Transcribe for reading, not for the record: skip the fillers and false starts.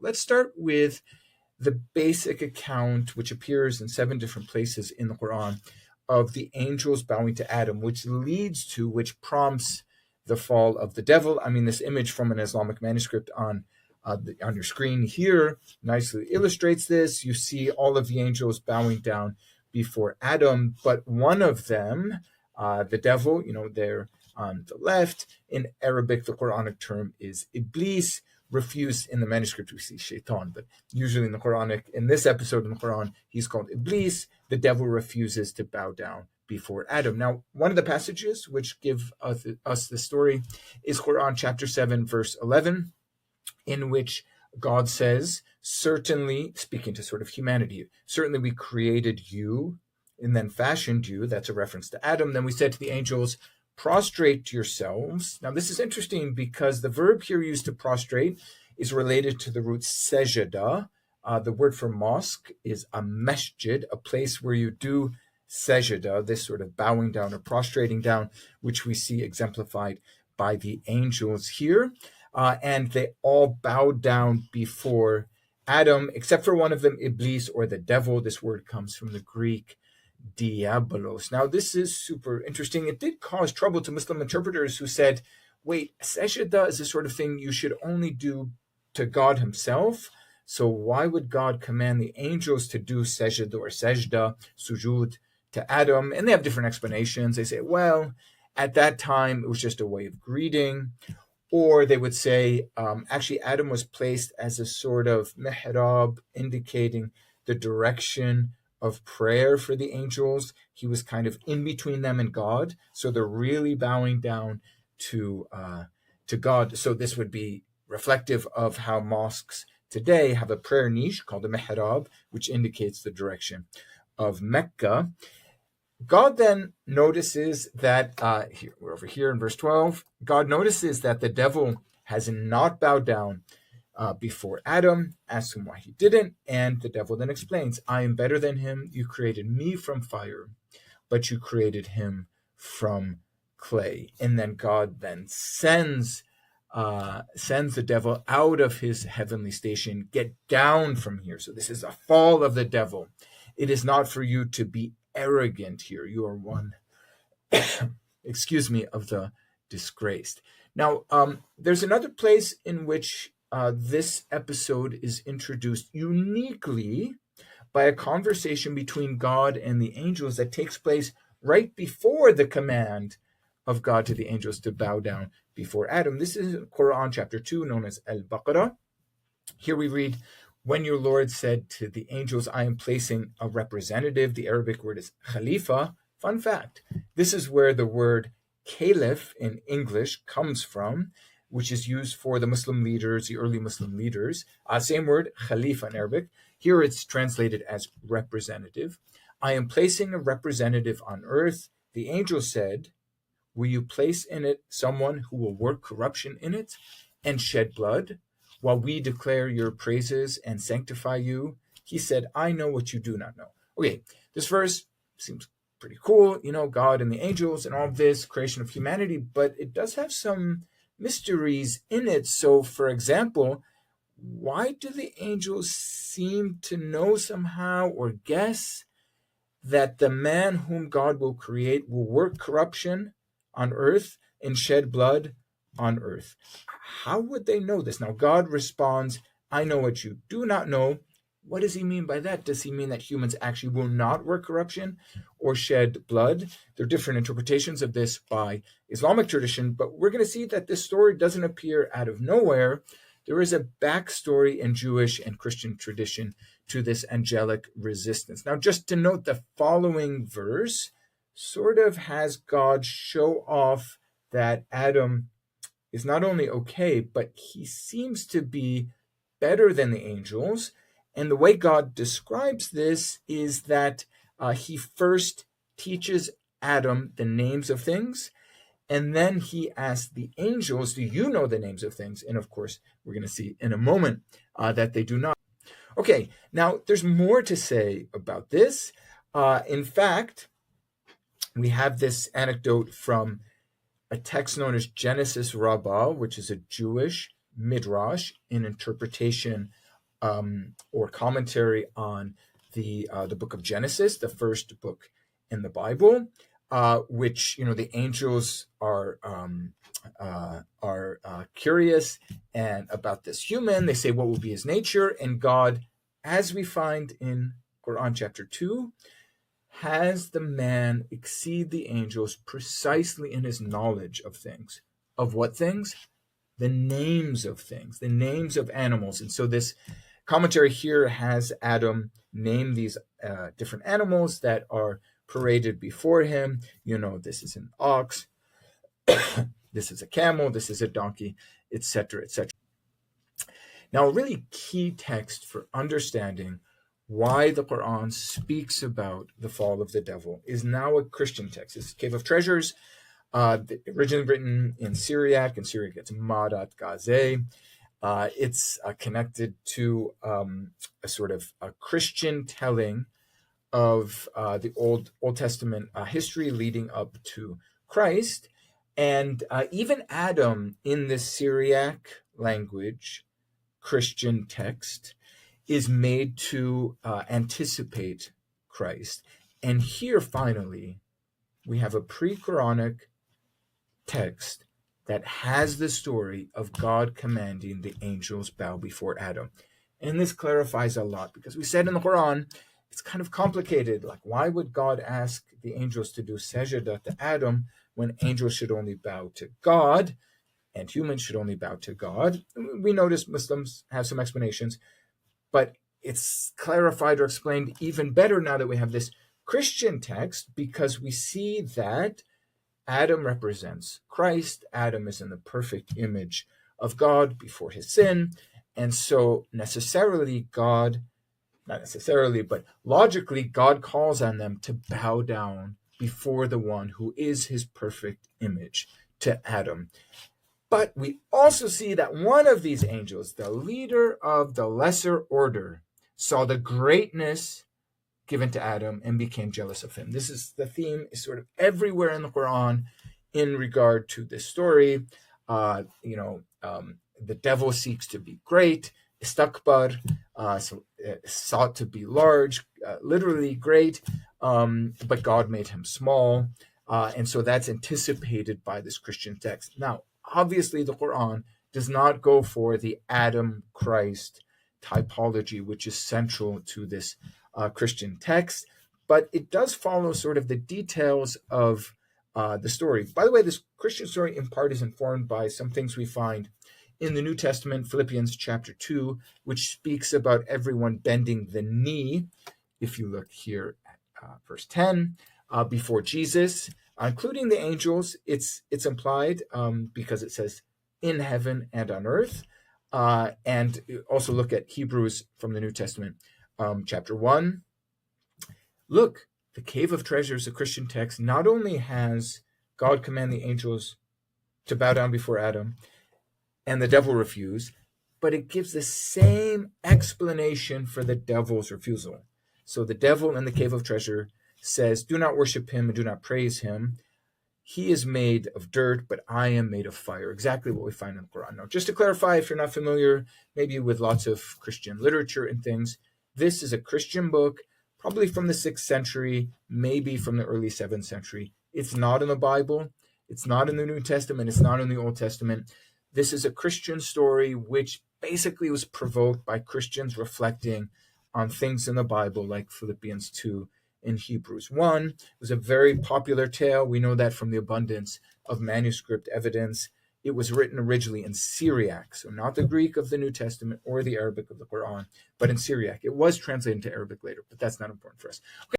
Let's start with the basic account, which appears in 7 different places in the Quran, of the angels bowing to Adam, which prompts the fall of the devil. I mean, this image from an Islamic manuscript on your screen here nicely illustrates this. You see all of the angels bowing down before Adam, but one of them, the devil, there on the left, in Arabic, the Quranic term is Iblis. Refused in the manuscript, we see Shaitan, but usually in this episode in the Quran, he's called Iblis. The devil refuses to bow down before Adam. Now, one of the passages which give us the story is Quran chapter 7, verse 11, in which God says, certainly, speaking to sort of humanity, certainly we created you and then fashioned you. That's a reference to Adam. Then we said to the angels, prostrate yourselves. Now, this is interesting because the verb here used to prostrate is related to the root sajada. The word for mosque is a masjid, a place where you do sajada, this sort of bowing down or prostrating down, which we see exemplified by the angels here. And they all bowed down before Adam, except for one of them, Iblis, or the devil. This word comes from the Greek diabolos. Now, this is super interesting. It did cause trouble to Muslim interpreters who said, wait, sajda is the sort of thing you should only do to God himself. So why would God command the angels to do sajda or sajda, sujud, to Adam? And they have different explanations. They say, well, at that time, it was just a way of greeting. Or they would say, actually, Adam was placed as a sort of mihrab, indicating the direction of prayer for the angels. He was kind of in between them and God. So they're really bowing down to God. So this would be reflective of how mosques today have a prayer niche called a mihrab, which indicates the direction of Mecca. God then notices that, we're over here in verse 12, God notices that the devil has not bowed down before Adam, asks him why he didn't, and the devil then explains, I am better than him. You created me from fire, but you created him from clay. And then God then sends the devil out of his heavenly station. Get down from here. So this is a fall of the devil. It is not for you to be arrogant here. You are one, of the disgraced. Now, there's another place in which this episode is introduced uniquely by a conversation between God and the angels that takes place right before the command of God to the angels to bow down before Adam. This is Quran chapter 2, known as Al-Baqarah. Here we read, when your Lord said to the angels, I am placing a representative. The Arabic word is Khalifa. Fun fact, this is where the word caliph in English comes from, which is used for the Muslim leaders, the early Muslim leaders. Same word, Khalifa in Arabic. Here it's translated as representative. I am placing a representative on earth. The angel said, will you place in it someone who will work corruption in it and shed blood while we declare your praises and sanctify you? He said, I know what you do not know. Okay, this verse seems pretty cool, God and the angels and all of this, creation of humanity, but it does have some mysteries in it. So, for example, why do the angels seem to know somehow or guess that the man whom God will create will work corruption on earth and shed blood on earth? How would they know this? Now, God responds, I know what you do not know. What does he mean by that? Does he mean that humans actually will not work corruption or shed blood? There are different interpretations of this by Islamic tradition, but we're going to see that this story doesn't appear out of nowhere. There is a backstory in Jewish and Christian tradition to this angelic resistance. Now, just to note, the following verse sort of has God show off that Adam is not only okay, but he seems to be better than the angels. And the way God describes this is that he first teaches Adam the names of things, and then he asks the angels, do you know the names of things? And of course, we're going to see in a moment that they do not. Okay, now there's more to say about this. In fact, we have this anecdote from a text known as Genesis Rabbah, which is a Jewish midrash in interpretation or commentary on the book of Genesis, the first book in the Bible, which the angels are curious and about this human. They say, what will be his nature? And God, as we find in Quran chapter 2, has the man exceed the angels precisely in his knowledge of things. Of what things? The names of things, the names of animals. And so this commentary here has Adam name these different animals that are paraded before him. This is an ox, this is a camel, this is a donkey, etc., etc. Now, a really key text for understanding why the Quran speaks about the fall of the devil is now a Christian text. It's Cave of Treasures, originally written in Syriac. In Syriac, it's Madat Gazeh. It's connected to a sort of a Christian telling of the Old Testament history leading up to Christ. And even Adam, in this Syriac language, Christian text, is made to anticipate Christ. And here, finally, we have a pre-Quranic text that has the story of God commanding the angels bow before Adam. And this clarifies a lot, because we said in the Quran, it's kind of complicated. Like, why would God ask the angels to do sajda to Adam when angels should only bow to God and humans should only bow to God? We notice Muslims have some explanations, but it's clarified or explained even better now that we have this Christian text, because we see that Adam represents Christ. Adam is in the perfect image of God before his sin. And so necessarily God, not necessarily, but logically, God calls on them to bow down before the one who is his perfect image, to Adam. But we also see that one of these angels, the leader of the lesser order, saw the greatness given to Adam and became jealous of him. This is the theme, is sort of everywhere in the Quran in regard to this story. The devil seeks to be great, istakbar, sought to be large, literally great, but God made him small. And so that's anticipated by this Christian text. Now, obviously, the Quran does not go for the Adam-Christ typology, which is central to this Christian text, but it does follow sort of the details of the story. By the way, this Christian story in part is informed by some things we find in the New Testament, Philippians chapter 2, which speaks about everyone bending the knee. If you look here at verse 10, before Jesus, including the angels, it's implied because it says in heaven and on earth. And also look at Hebrews from the New Testament, chapter 1. Look, the Cave of Treasures, a Christian text, not only has God command the angels to bow down before Adam, and the devil refused, but it gives the same explanation for the devil's refusal. So the devil in the Cave of Treasure says, do not worship him and do not praise him. He is made of dirt, but I am made of fire. Exactly what we find in the Quran. Now, just to clarify, if you're not familiar, maybe with lots of Christian literature and things, this is a Christian book, probably from the 6th century, maybe from the early 7th century. It's not in the Bible. It's not in the New Testament. It's not in the Old Testament. This is a Christian story which basically was provoked by Christians reflecting on things in the Bible, like Philippians 2 and Hebrews 1. It was a very popular tale. We know that from the abundance of manuscript evidence. It was written originally in Syriac, so not the Greek of the New Testament or the Arabic of the Quran, but in Syriac. It was translated into Arabic later, but that's not important for us. Okay.